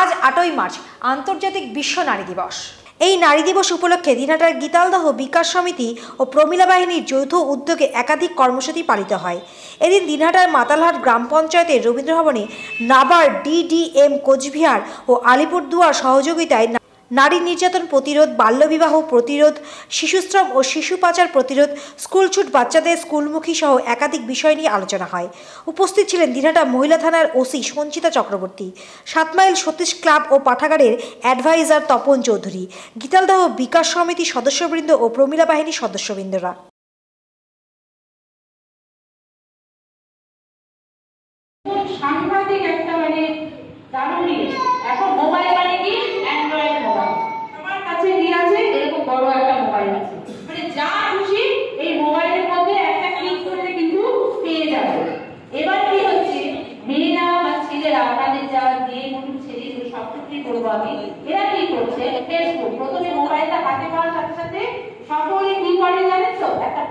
আজ 8ই মার্চ আন্তর্জাতিক বিশ্ব নারী দিবস। এই নারী দিবস উপলক্ষে দিনহাটার গীতালদহ বিকাশ সমিতি ও প্রমীলা বাহিনীর যৌথ উদ্যোগে একাধিক কর্মসূচি পালিত হয়। এদিন দিনহাটার মাতালহাট গ্রাম পঞ্চায়েতের রবীন্দ্র ভবনে নাবার, ডিডিএম কোচবিহার ও আলিপুরদুয়ার সহযোগিতায় নারী নির্যাতন প্রতিরোধ, বাল্যবিবাহ প্রতিরোধ, শিশুশ্রম ও শিশু পাচার প্রতিরোধ, স্কুলছুট বাচ্চাদের স্কুলমুখী সহ একাধিক বিষয় নিয়ে আলোচনা হয়। উপস্থিত ছিলেন দিনহাটা মহিলা থানার OC Sanchita Chakraborty, 7 mile Satish club ও পাঠাগারের অ্যাডভাইজার তপন চৌধুরী, গীতালদহ বিকাশ সমিতির সদস্যবৃন্দ ও প্রমীলা বাহিনীর সদস্যবৃন্দরা। সাংঘাতিক একটা দারুণ এখন মোবাইল কি অ্যান্ড্রয়েড মোবাইল আমার কাছে আছে, এরকম বড় একটা মোবাইল আছে, যা খুশি এই মোবাইলের মধ্যে একটা ক্লিক করলে কিন্তু পেয়ে যাবে। এবার কি হচ্ছে, মেয়েরা বা ছেলেরা আপনাদের যারা বিয়ে নতুন ছেলেগুলো সবকিছুই করবো আমি, এরা কি করছে, ফেসবুক প্রথমে মোবাইলটা হাতে পাওয়ার সাথে সাথে সকলে কি করে জানেন তো, একটা